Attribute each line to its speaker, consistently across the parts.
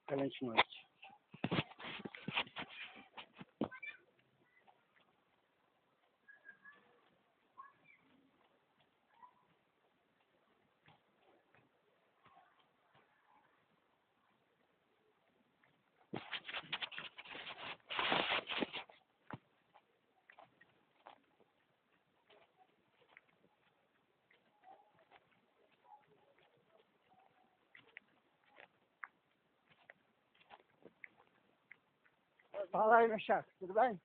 Speaker 1: Excelente noite. Fala aí, meu chefe, tudo bem?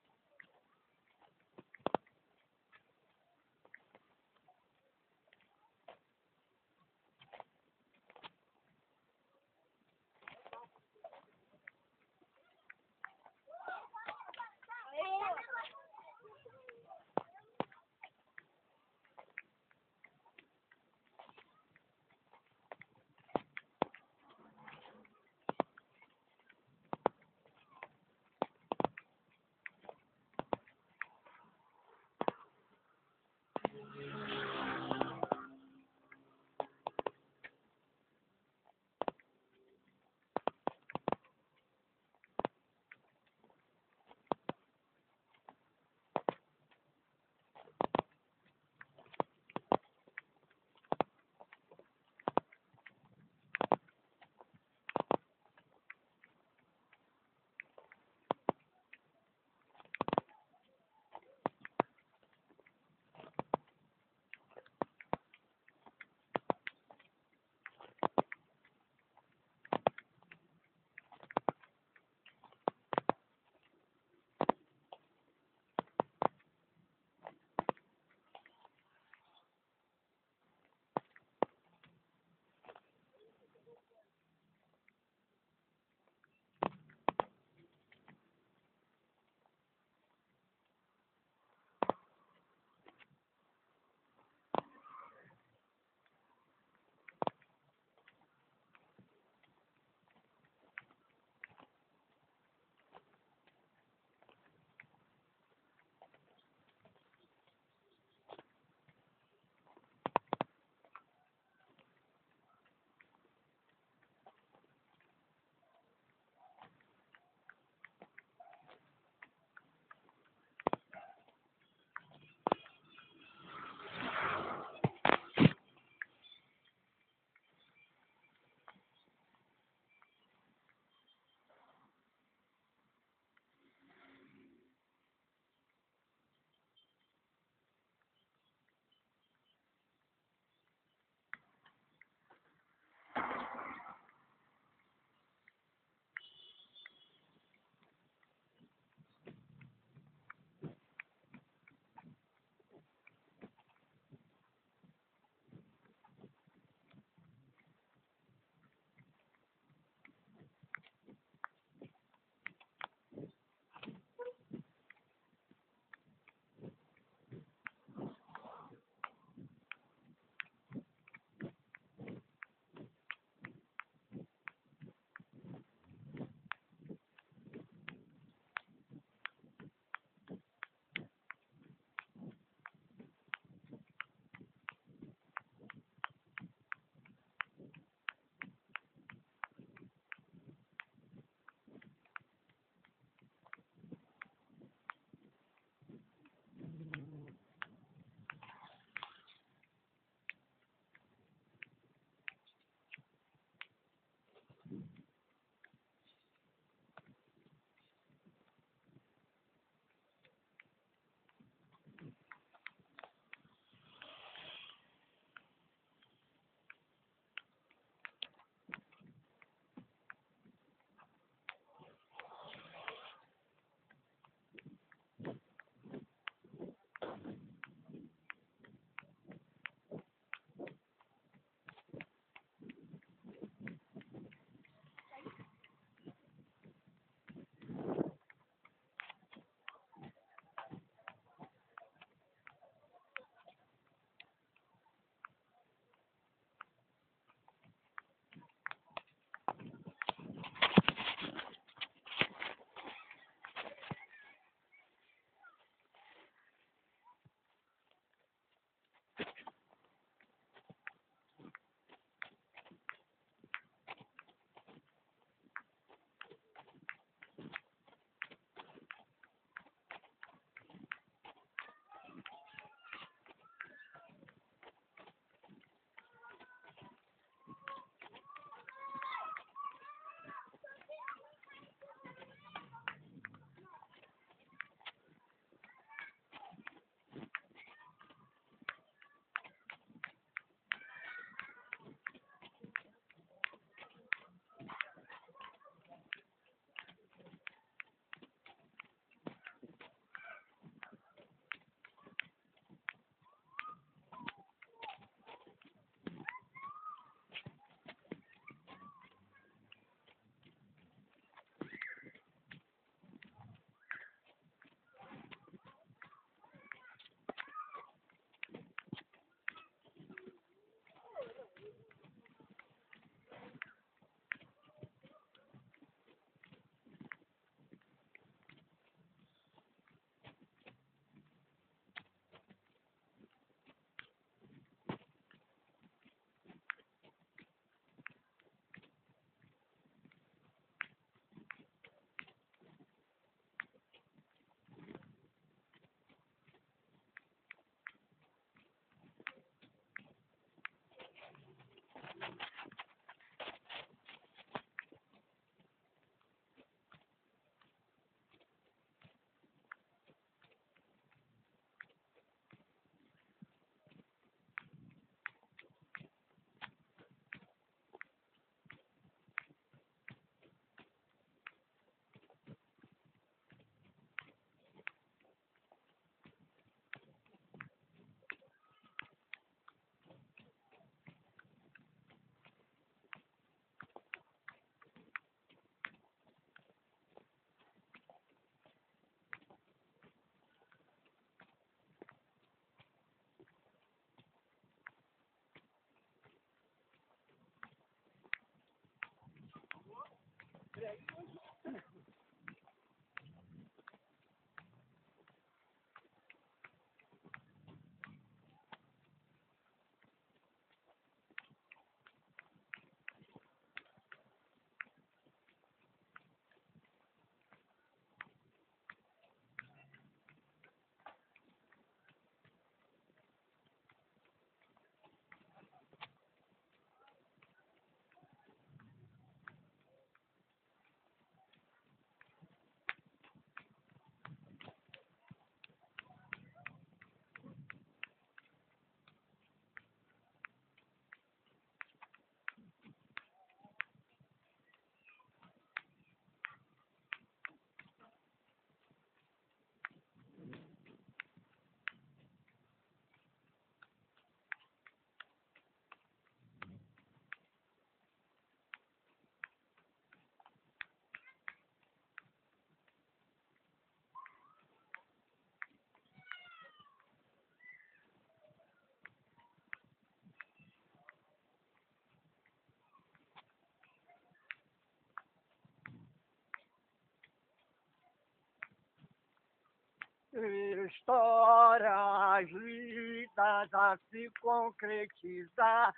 Speaker 1: Histórias lidas a se concretizar,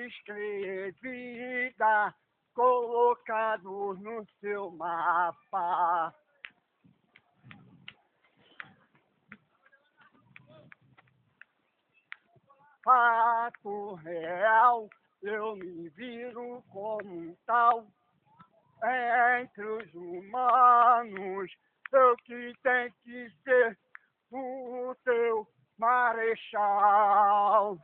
Speaker 1: escrevida, colocados no seu mapa. Fato real, eu me viro como um tal, entre os humanos, eu que tenho que ser o teu marechal.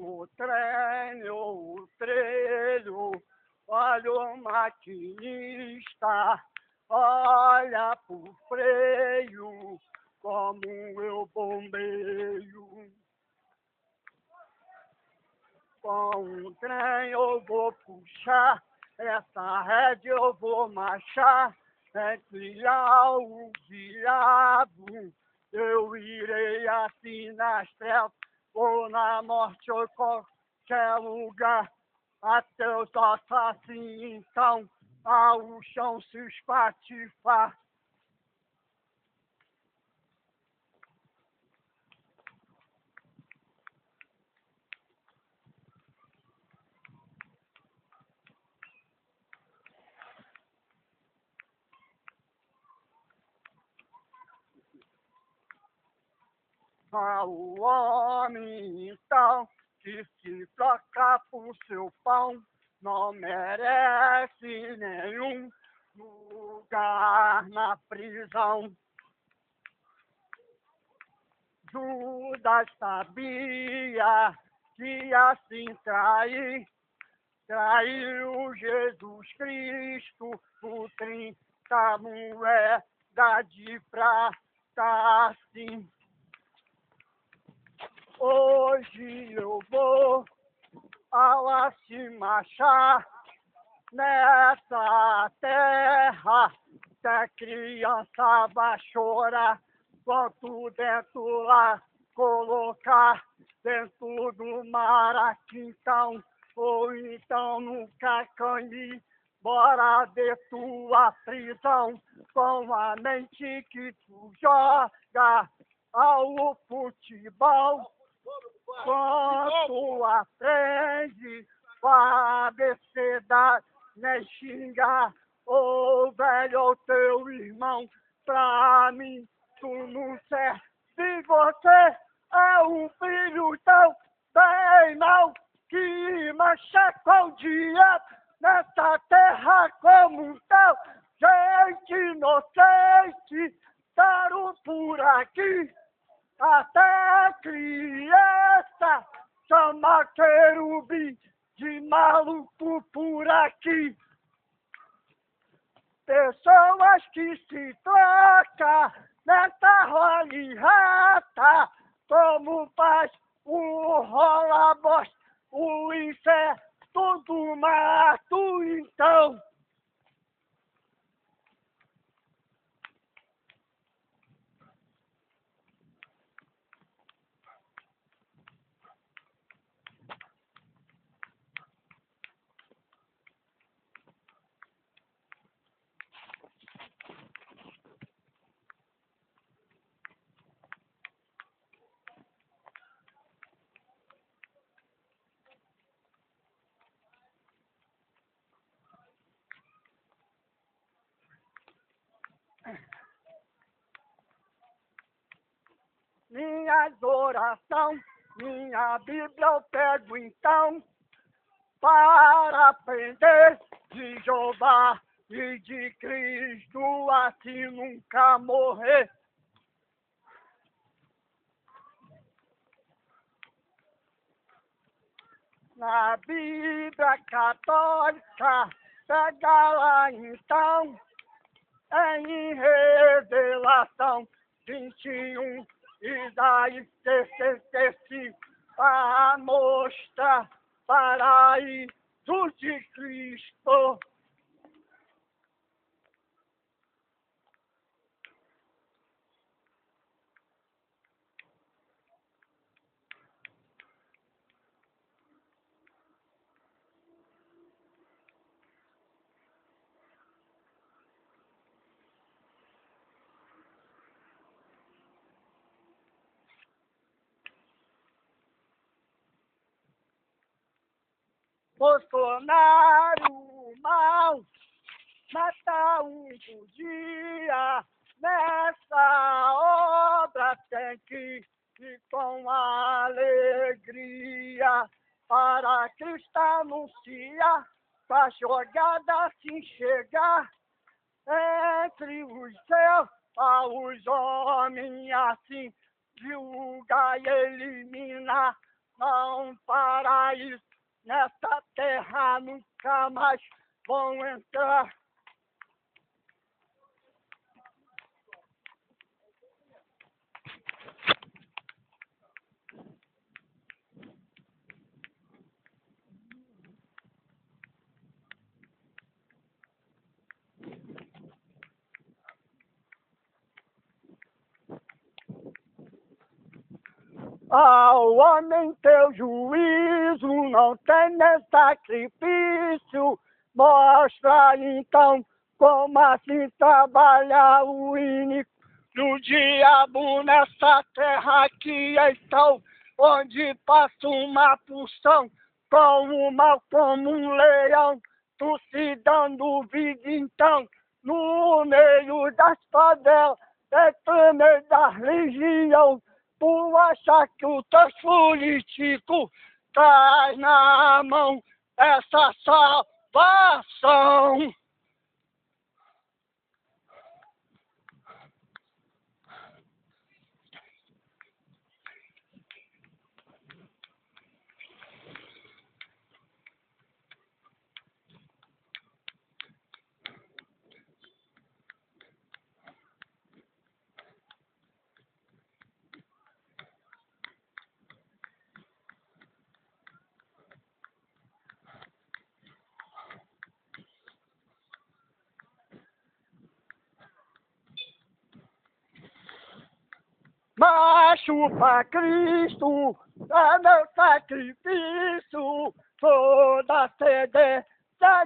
Speaker 1: O trem, o trilho, olha o maquinista, olha pro freio, como eu bombeio. Com o trem eu vou puxar, essa rédea eu vou marchar, trilhar o diabo, eu irei assim nas trevas, ou na morte ou qualquer lugar, até os ossos assim então, ao chão se espatifar. O homem então que se troca por seu pão não merece nenhum lugar na prisão. Judas sabia que assim traiu Jesus Cristo por 30 moedas de prata, sim. Hoje eu vou lá se marchar nessa terra, que a criança vai chorar, quanto dentro lá colocar, dentro do maraquintão, ou então no cacanhe, bora de tua prisão, com a mente que tu joga ao futebol. Quanto aprende, padecida, nem xingar, ô velho, ou teu irmão, pra mim tu não serve. Se você é um filho tão bem mal, que mancha com o diabo, nessa terra como um tal, gente inocente, Passaram por aqui, até criança, chama querubim de maluco por aqui. Pessoas que se trocam nessa rola e rata, como faz o rola-bosta, o inseto do mato, então. Minhas orações, minha Bíblia eu pego então, para aprender de Jeová e de Cristo, assim nunca morrer. Na Bíblia católica, pega lá então, em Revelação 21, Isaías 65, para mostrar paraíso de Cristo. Bolsonaro mal, mata um por dia, nessa obra tem que ir com alegria, para Cristo anunciar, pra jogada assim chegar, entre os céus, aos homens assim, julgar e eliminar, não paraíso. Nessa terra nunca mais vão entrar. Ao homem teu juízo não tem nem sacrifício. Mostra então como assim trabalha o inimigo do diabo nessa terra aqui então, onde passa uma porção com o mal como um leão, tu se dando vida então, no meio das favelas, no meio da região. Tu acha que o teu político traz na mão essa salvação? Macho pra Cristo, é meu sacrifício, toda sede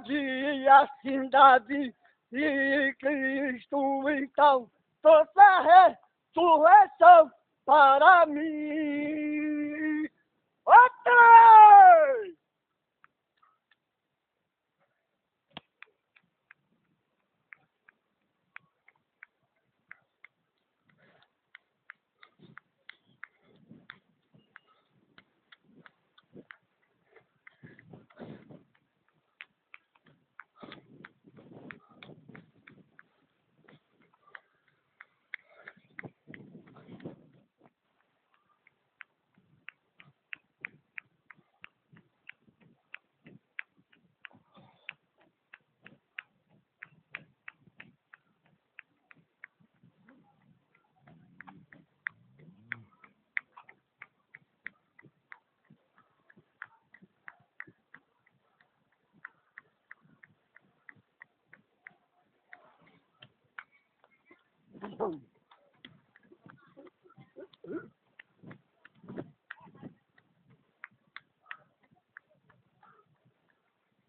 Speaker 1: de assim Davi e Cristo então, trouxe a ressurreição para mim. Outra!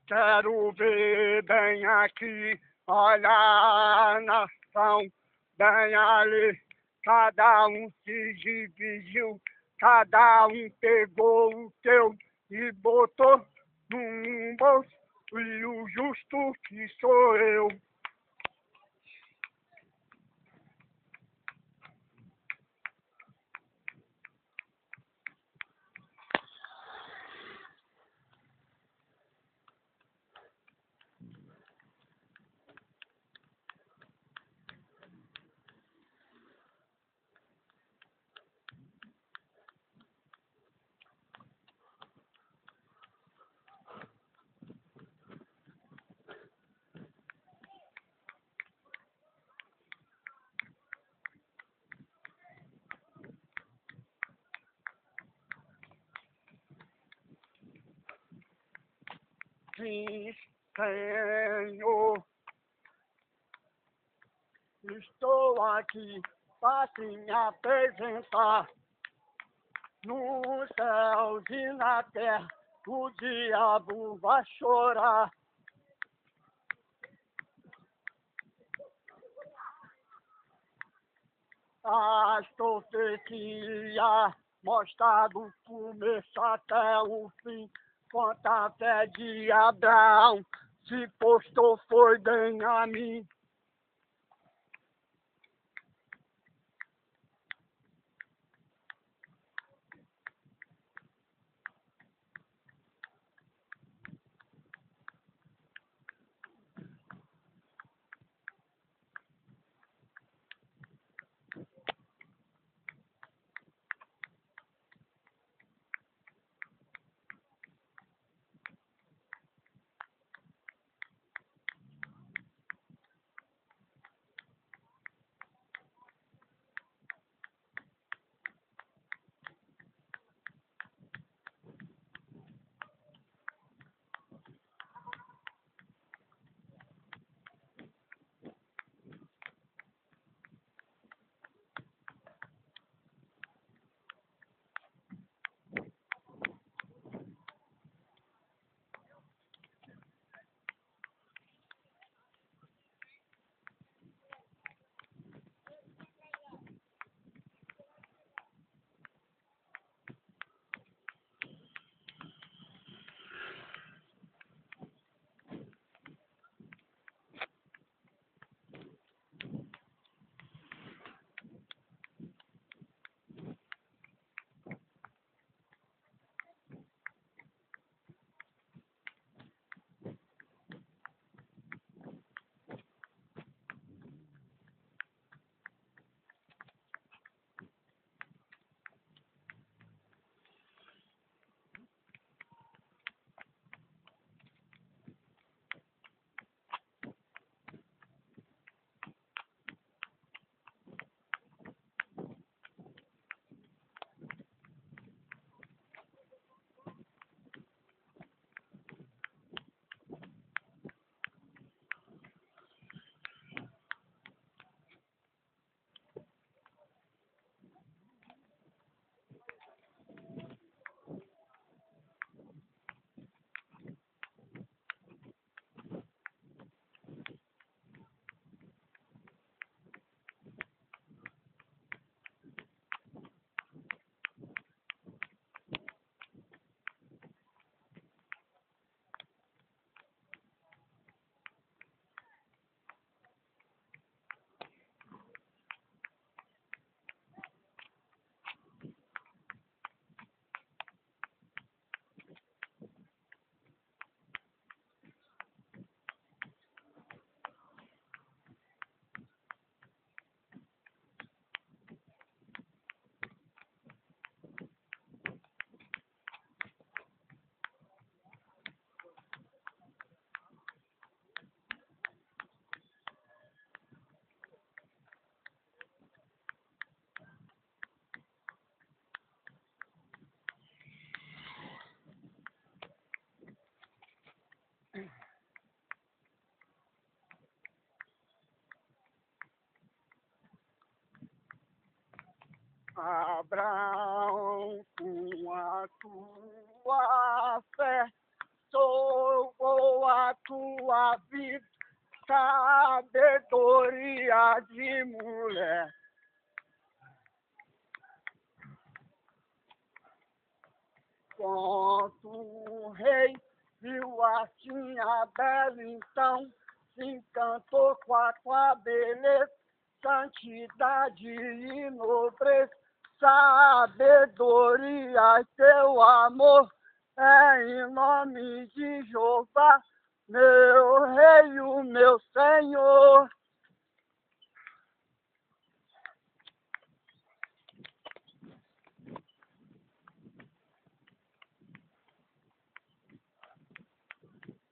Speaker 1: Quero ver bem aqui, olha a nação, bem ali, cada um se dividiu, cada um pegou o teu e botou num bolso, e o justo que sou eu. Sim, Senhor, estou aqui para te me apresentar. Nos céus e na terra, o diabo vai chorar. As profecias mostram do começo até o fim. Quanta fé de Abraão se postou foi bem a mim. Abraão, com a tua fé, salvou a tua vida, sabedoria de mulher. Quanto o rei viu assim a bela, então se encantou com a tua beleza, santidade e nobreza, sabedoria e teu amor, é em nome de Jeová, meu rei, o meu Senhor.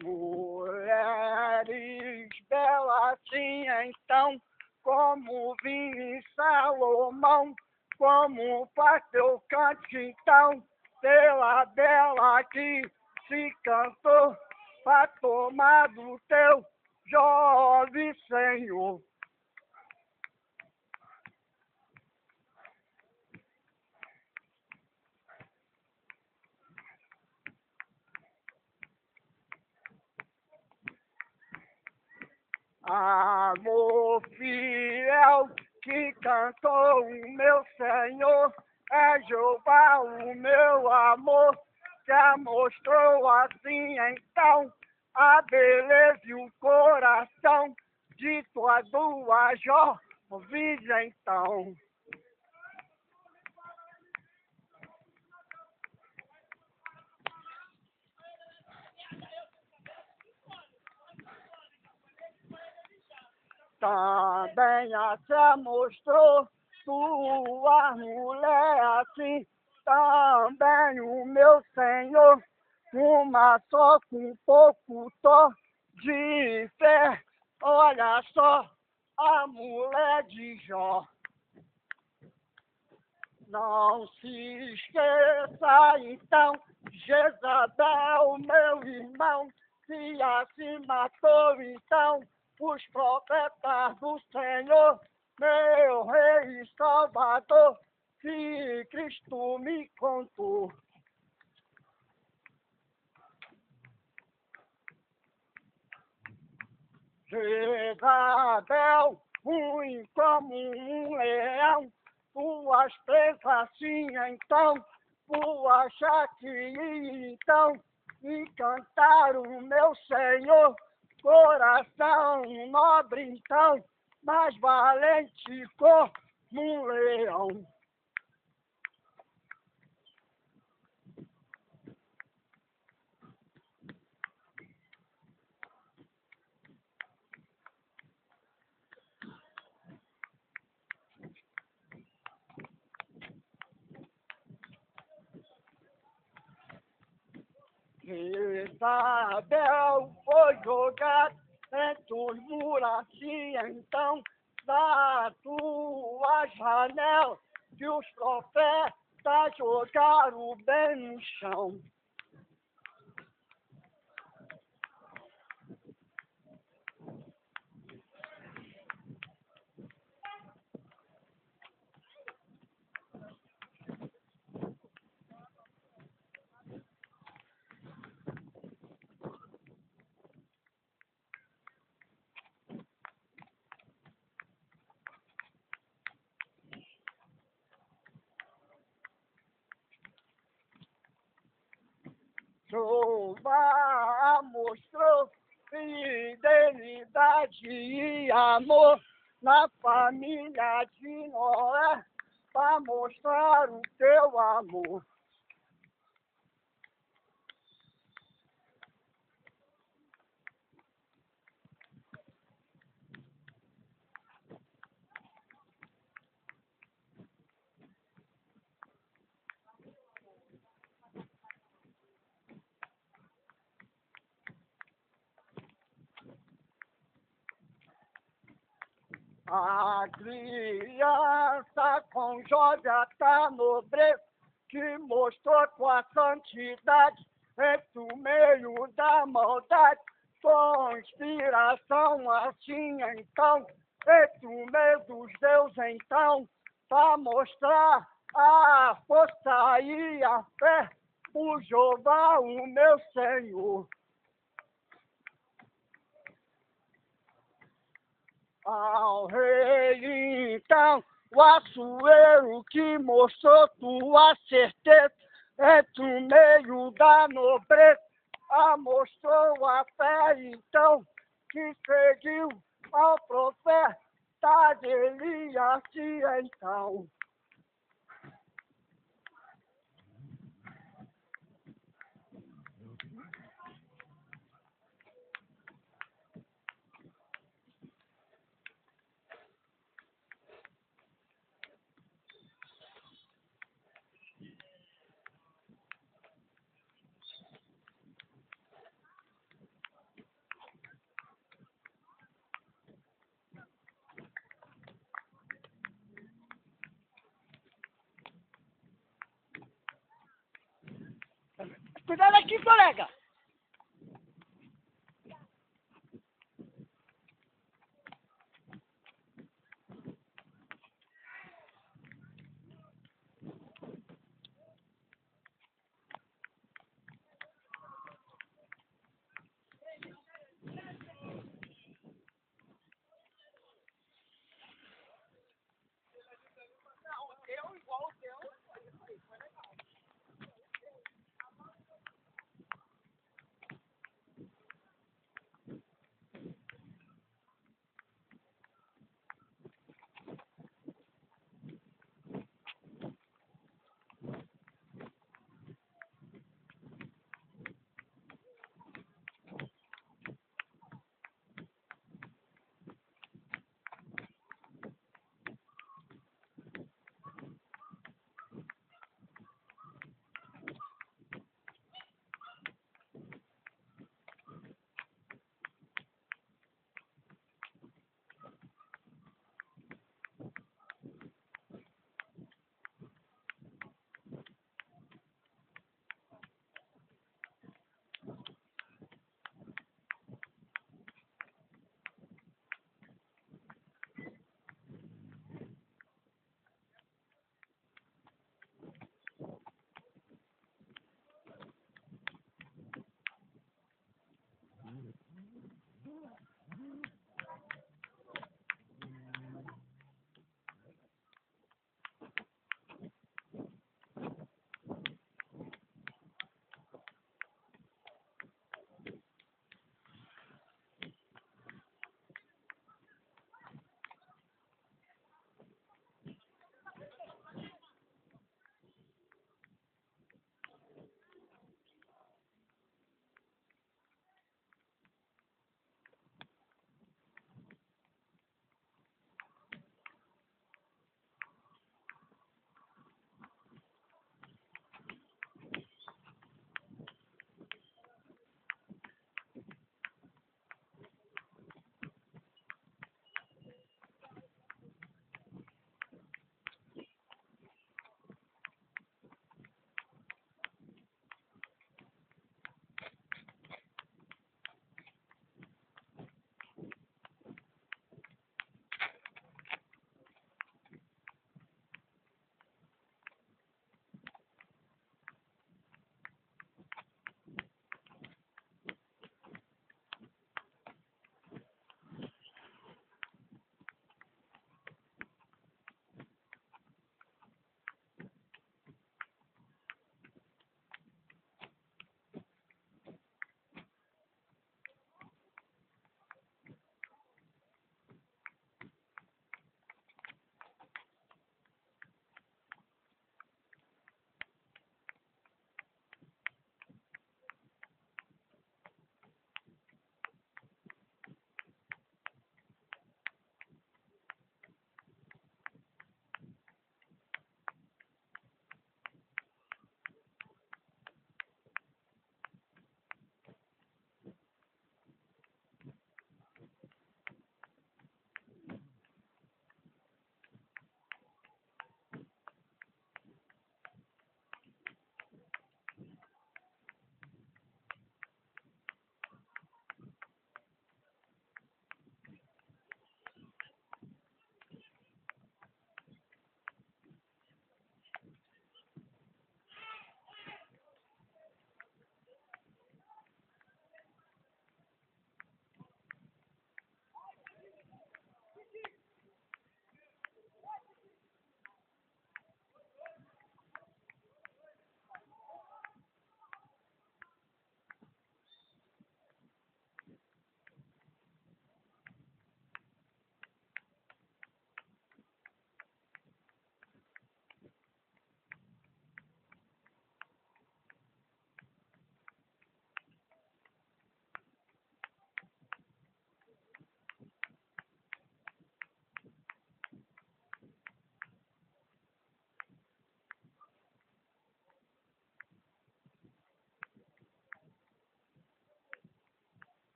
Speaker 1: Mulheres belas assim então, como vinho em Salomão, como faz teu canto então, pela bela que se cantou, pra tomar do teu jovem Senhor. Amor fiel que cantou o meu Senhor, é Jeová o meu amor, já mostrou assim então a beleza e o coração de tua duas jovens então. Também já mostrou tua mulher assim, também o meu Senhor, uma só com pouco só de fé. Olha só a mulher de Jó. Não se esqueça então, Jezabel, meu irmão, se assim matou então os profetas do Senhor, meu rei e salvador, que Cristo me contou. Jezabel, ruim como um leão, tuas presas assim então, tu achar que então encantaram o meu Senhor, coração nobre então, mais valente como um leão. Isabel foi jogada entre os muros assim então, da tua janela, que os profetas jogaram bem no chão. Jeová mostrou fidelidade e amor na família de Noé, para mostrar o teu amor. A criança com joia tá nobreza, que mostrou tua santidade entre o meio da maldade, conspiração assim então, entre o meio dos deuses então, para mostrar a força e a fé, por Jeová, o meu Senhor. Ao rei, então, o açoeiro que mostrou tua certeza entre o meio da nobreza, mostrou a fé, então, que seguiu ao profeta de Elias, então. Cuidado aqui, colega!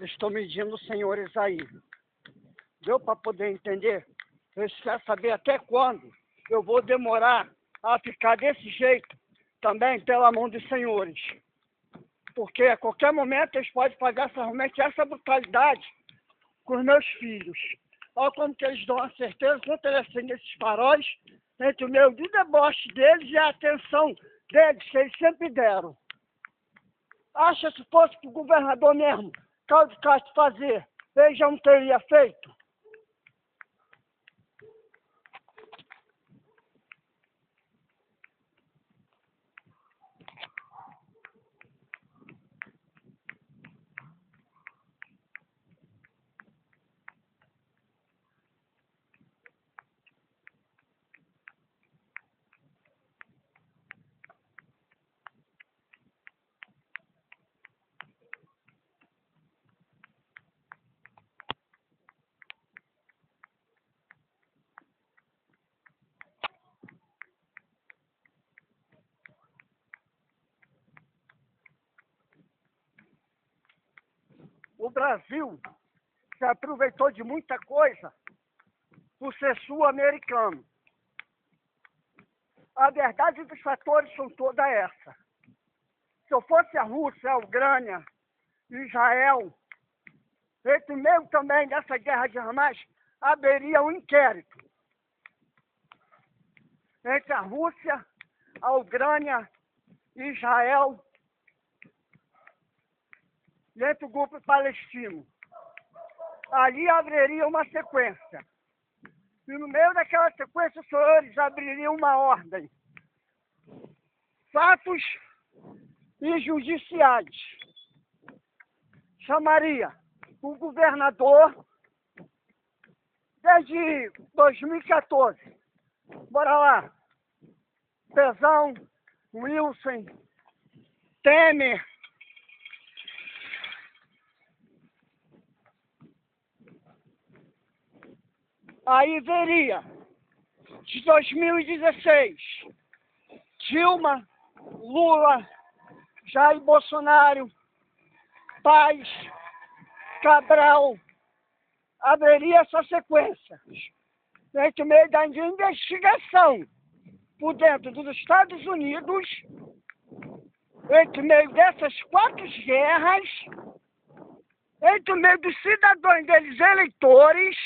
Speaker 1: Estou medindo os senhores aí. Deu para poder entender? Eu quero saber até quando eu vou demorar a ficar desse jeito também pela mão dos senhores. Porque a qualquer momento eles podem fazer realmente essa brutalidade com os meus filhos. Olha como que eles dão a certeza quanto eles acendem esses faróis entre o meio do deboche deles e a atenção deles que eles sempre deram. Acha se fosse para o governador mesmo, Cláudio Castro, fazer, ele já não teria feito? O Brasil se aproveitou de muita coisa por ser sul-americano. A verdade dos fatores são toda essa. Se eu fosse a Rússia, a Ucrânia, Israel, entre meio também dessa guerra de armas, haveria um inquérito entre a Rússia, a Ucrânia, Israel e entre o grupo palestino. Ali abriria uma sequência. E no meio daquela sequência, os senhores abririam uma ordem. Fatos injudiciais. Chamaria o governador desde 2014. Bora lá. Pezão, Wilson, Temer. Aí veria, de 2016, Dilma, Lula, Jair Bolsonaro, Paz, Cabral, haveria essa sequência. Entre o meio da investigação por dentro dos Estados Unidos, entre o meio dessas 4 guerras, entre o meio dos cidadãos deles eleitores,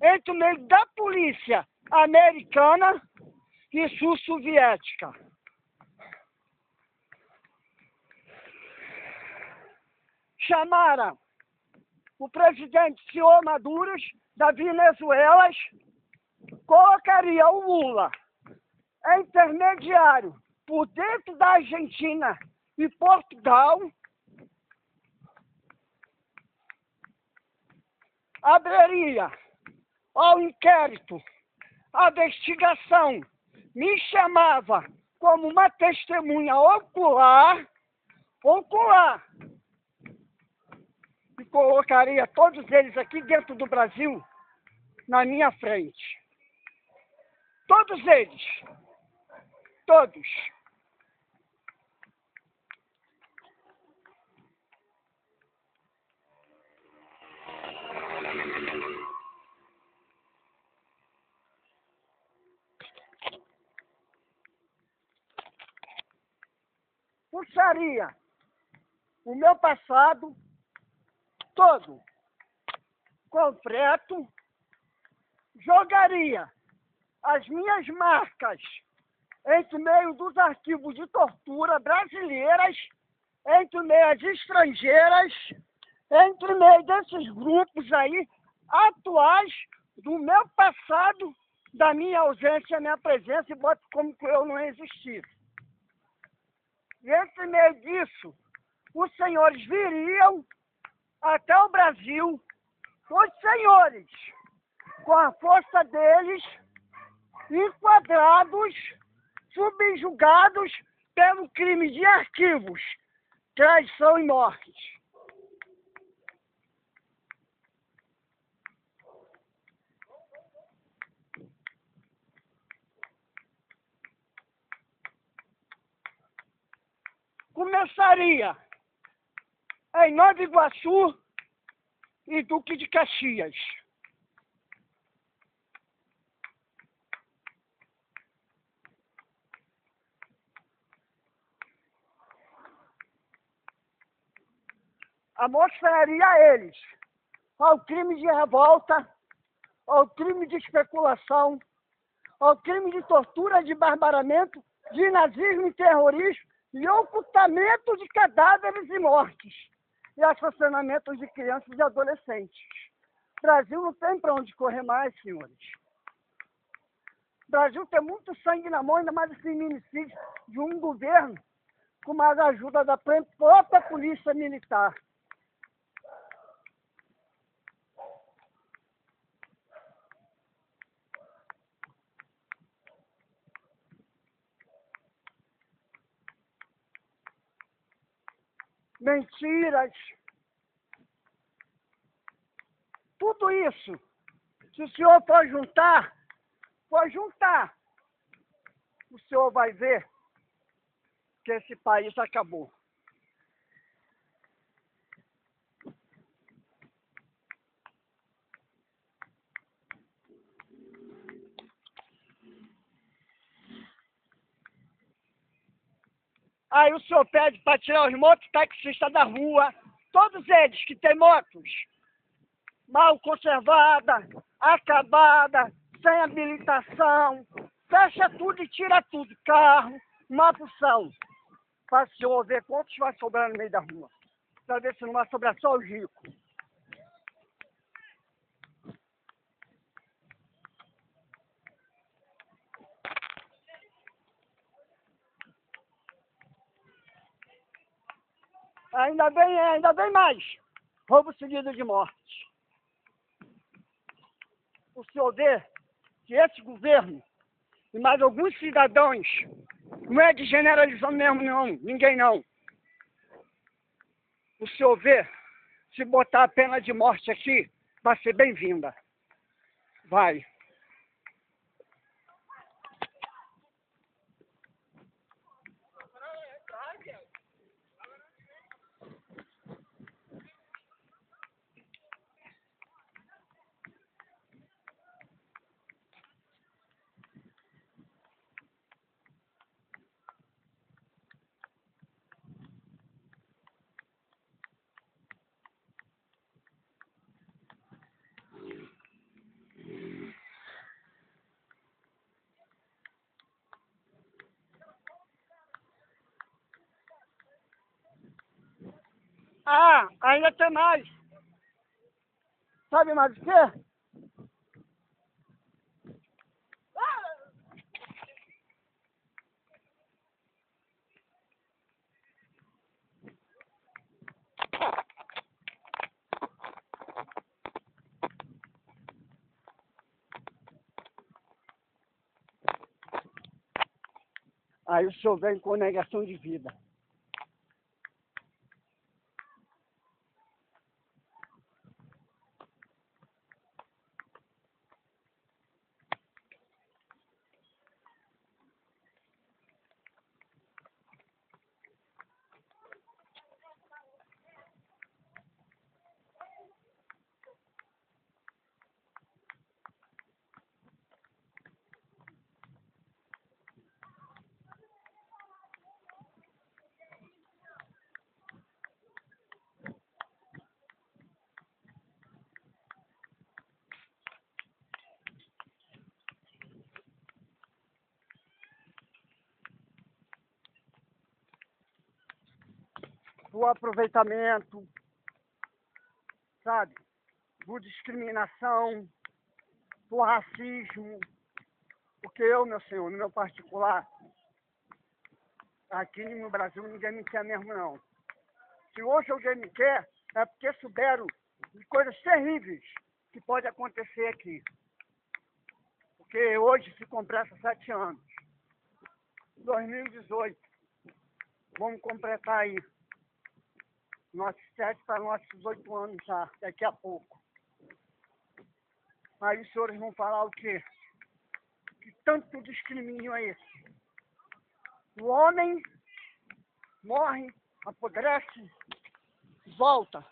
Speaker 1: entre o meio da polícia americana e sul-soviética. Chamaram o presidente senhor Maduro da Venezuela, colocaria o Lula intermediário por dentro da Argentina e Portugal, abriria ao inquérito, a investigação, me chamava como uma testemunha ocular, e colocaria todos eles aqui dentro do Brasil, na minha frente. Todos eles. Todos. Puxaria o meu passado todo completo, jogaria as minhas marcas entre o meio dos arquivos de tortura brasileiras, entre o meio das estrangeiras, entre o meio desses grupos aí atuais do meu passado, da minha ausência, minha presença, e boto como que eu não existisse. E entre meio disso, os senhores viriam até o Brasil, os senhores, com a força deles, enquadrados, subjugados pelo crime de arquivos, traição e morte. Começaria em Nova Iguaçu e Duque de Caxias. A moça faria a eles ao crime de revolta, ao crime de especulação, ao crime de tortura, de barbaramento, de nazismo e terrorismo, e ocultamento de cadáveres e mortes, e assassinamentos de crianças e adolescentes. O Brasil não tem para onde correr mais, senhores. O Brasil tem muito sangue na mão, ainda mais esse feminicídio de um governo com mais ajuda da própria polícia militar. Mentiras. Tudo isso, se o senhor for juntar, o senhor vai ver que esse país acabou. Aí o senhor pede para tirar os mototaxistas da rua, todos eles que têm motos mal conservada, acabada, sem habilitação, fecha tudo e tira tudo, carro, uma porção, para o senhor ver quantos vai sobrar no meio da rua, para ver se não vai sobrar só os ricos. Ainda vem mais, roubo seguido de morte. O senhor vê que esse governo e mais alguns cidadãos, não é de generalização mesmo não, ninguém não. O senhor vê, se botar a pena de morte aqui, vai ser bem-vinda. Vai. Ah, ainda tem mais. Sabe mais o quê? Aí o senhor vem com negação de vida. Do aproveitamento, sabe? Por discriminação, por racismo. Porque eu, meu senhor, no meu particular, aqui no Brasil ninguém me quer mesmo não. Se hoje alguém me quer, é porque souberam de coisas terríveis que pode acontecer aqui. Porque hoje se completa 7 anos. 2018. Vamos completar aí nossos 7 para nossos 8 anos já, daqui a pouco. Aí os senhores vão falar o quê? Que tanto discrimínio é esse? O homem morre, apodrece, volta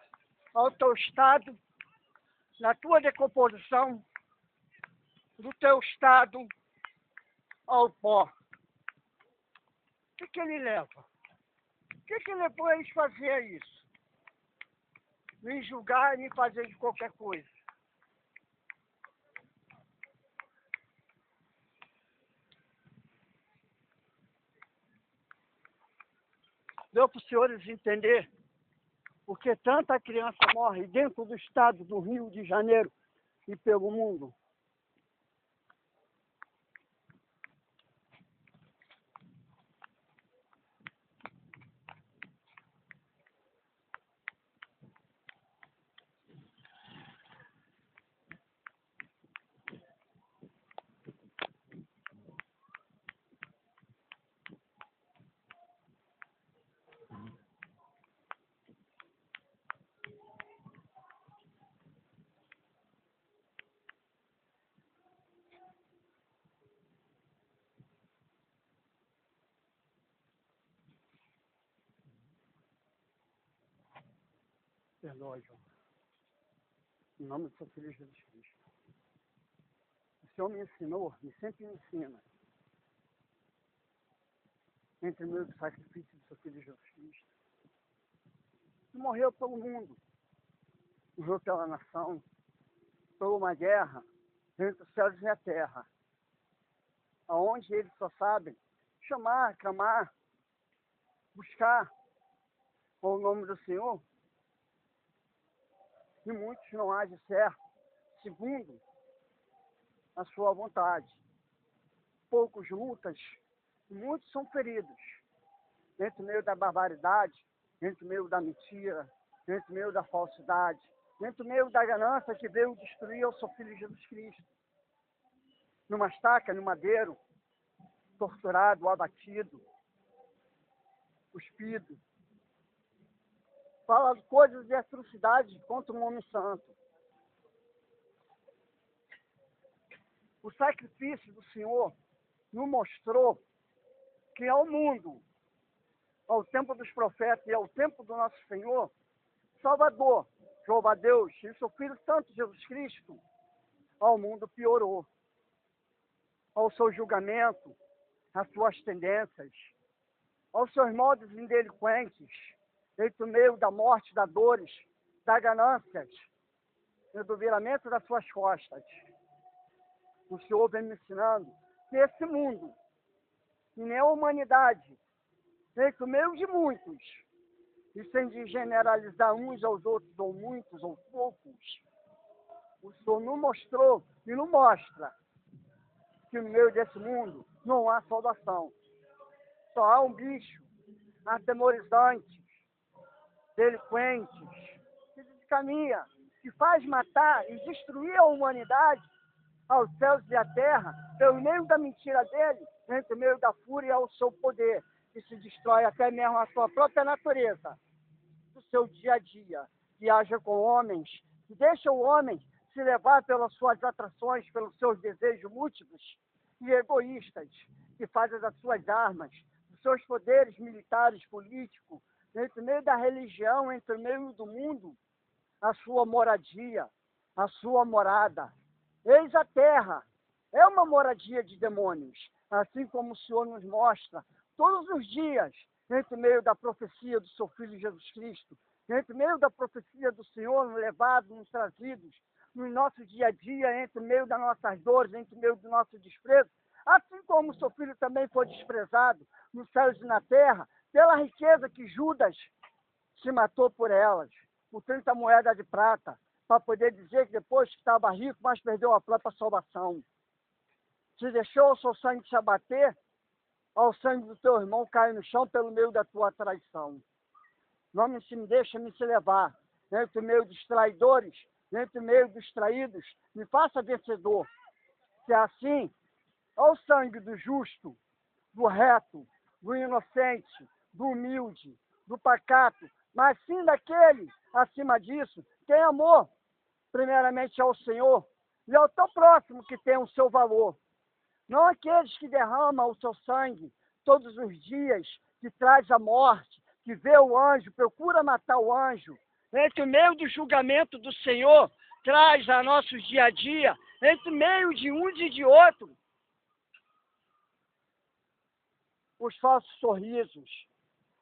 Speaker 1: ao teu estado, na tua decomposição, do teu estado ao pó. O que ele leva? O que levou eles a fazer isso? Me julgar e me fazer de qualquer coisa. Deu para os senhores entender por que tanta criança morre dentro do estado do Rio de Janeiro e pelo mundo? Perdoa, João. Em nome do seu Filho Jesus Cristo. O Senhor me ensinou, e sempre me ensina, entre meio do sacrifício do seu Filho Jesus Cristo. Ele morreu pelo mundo, morreu pela nação, por uma guerra entre os céus e a terra, aonde eles só sabem chamar, clamar, buscar o nome do Senhor, e muitos não agem certo, segundo a sua vontade. Poucos lutas, muitos são feridos, entre o meio da barbaridade, entre o meio da mentira, entre o meio da falsidade, entre o meio da ganância que veio destruir o seu Filho Jesus Cristo. Numa estaca, no madeiro, torturado, abatido, cuspido. Fala coisas de atrocidade contra um homem santo. O sacrifício do Senhor nos mostrou que ao mundo, ao tempo dos profetas e ao tempo do nosso Senhor, Salvador, Jeová a Deus e seu Filho Santo Jesus Cristo, ao mundo piorou. Ao seu julgamento, às suas tendências, aos seus modos indelinquentes, entre o meio da morte, das dores, das ganâncias e do viramento das suas costas. O Senhor vem me ensinando que esse mundo, e nem a humanidade, entre o meio de muitos, e sem generalizar uns aos outros, ou muitos, ou poucos, o Senhor nos mostrou e nos mostra que no meio desse mundo não há salvação. Só há um bicho atemorizante, delinquentes, que descaminha, que faz matar e destruir a humanidade aos céus e à terra, pelo meio da mentira dele, entre o meio da fúria ao seu poder, que se destrói até mesmo a sua própria natureza, do seu dia a dia, que age com homens, que deixa o homem se levar pelas suas atrações, pelos seus desejos múltiplos e egoístas, que fazem das suas armas, dos seus poderes militares, políticos, entre o meio da religião, entre o meio do mundo, a sua moradia, a sua morada. Eis a terra, é uma moradia de demônios, assim como o Senhor nos mostra todos os dias, entre o meio da profecia do seu Filho Jesus Cristo, entre o meio da profecia do Senhor nos levados, nos trazidos, no nosso dia a dia, entre o meio das nossas dores, entre o meio do nosso desprezo, assim como o seu Filho também foi desprezado nos céus e na terra, pela riqueza que Judas se matou por elas, por 30 moedas de prata, para poder dizer que depois que estava rico, mas perdeu a própria salvação. Se deixou o seu sangue se abater, ao sangue do teu irmão cair no chão pelo meio da tua traição. Não me deixa me se levar, entre o meio dos traidores, entre o meio dos traídos, me faça vencedor. Se é assim, ao sangue do justo, do reto, do inocente, do humilde, do pacato, mas sim daquele, acima disso, tem amor, primeiramente ao Senhor e ao teu próximo que tem o seu valor. Não aqueles que derramam o seu sangue todos os dias, que traz a morte, que vê o anjo, procura matar o anjo, entre o meio do julgamento do Senhor, traz a nosso dia a dia, entre o meio de um e de outro, os falsos sorrisos,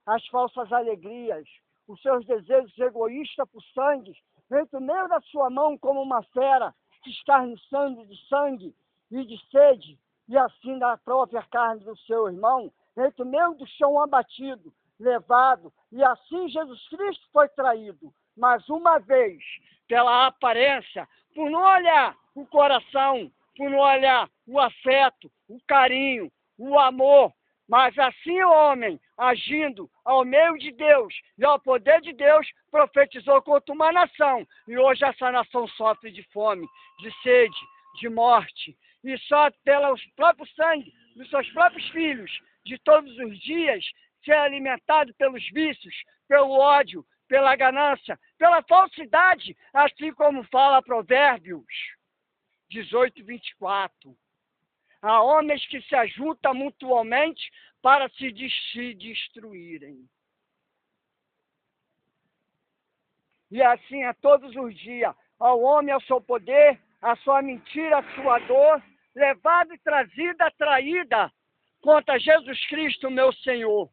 Speaker 1: as falsas alegrias, os seus desejos egoístas por sangue, entre o meio da sua mão como uma fera, escarniçando de sangue e de sede, e assim da própria carne do seu irmão, entre o meio do chão abatido, levado, e assim Jesus Cristo foi traído, mais uma vez, pela aparência, por não olhar o coração, por não olhar o afeto, o carinho, o amor, mas assim o homem, agindo ao meio de Deus e ao poder de Deus, profetizou contra uma nação. E hoje essa nação sofre de fome, de sede, de morte. E só pelo próprio sangue dos seus próprios filhos, de todos os dias, ser alimentado pelos vícios, pelo ódio, pela ganância, pela falsidade, assim como fala Provérbios 18, 24. Há homens que se ajuntam mutuamente para se destruírem. E assim é todos os dias. Ao homem, ao seu poder, a sua mentira, a sua dor, levada e trazida, atraída contra Jesus Cristo, meu Senhor.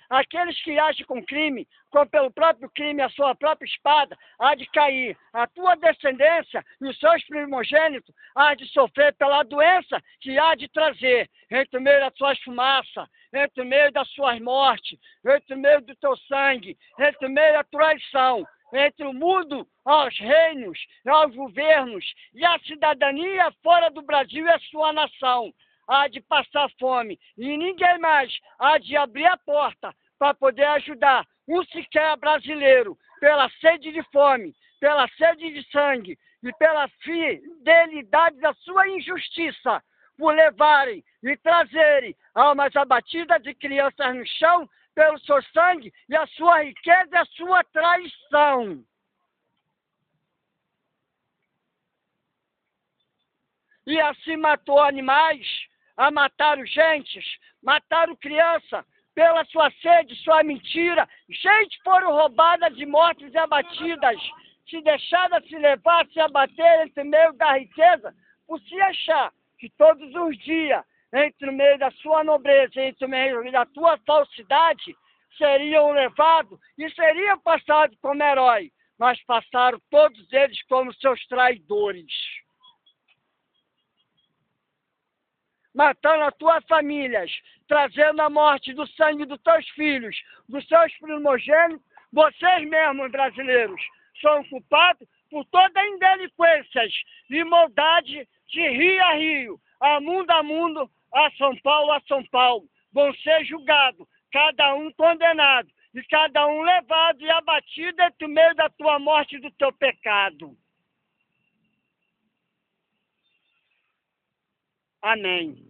Speaker 1: Aqueles que agem com crime, com pelo próprio crime a sua própria espada, há de cair. A tua descendência e os seus primogênitos há de sofrer pela doença que há de trazer, entre o meio das suas fumaças, entre o meio das suas mortes, entre o meio do teu sangue, entre o meio da traição, entre o mundo aos reinos, aos governos e a cidadania fora do Brasil e a sua nação. Há de passar fome, e ninguém mais há de abrir a porta para poder ajudar um sequer brasileiro, pela sede de fome, pela sede de sangue e pela fidelidade da sua injustiça, por levarem e trazerem almas abatidas de crianças no chão pelo seu sangue e a sua riqueza e a sua traição. E assim matou animais, a mataram gentes, mataram criança, pela sua sede, sua mentira. Gente foram roubadas de mortes e abatidas, se deixadas se levar, se abater entre o meio da riqueza, por se achar que todos os dias, entre o meio da sua nobreza, entre o meio da tua falsidade, seriam levados e seriam passados como herói, mas passaram todos eles como seus traidores. Matando as tuas famílias, trazendo a morte do sangue dos teus filhos, dos seus primogênitos, vocês mesmos, brasileiros, são culpados por toda a indelinquências e maldade de rio a rio, a mundo, a São Paulo, vão ser julgados, cada um condenado, e cada um levado e abatido entre o meio da tua morte e do teu pecado. Amém.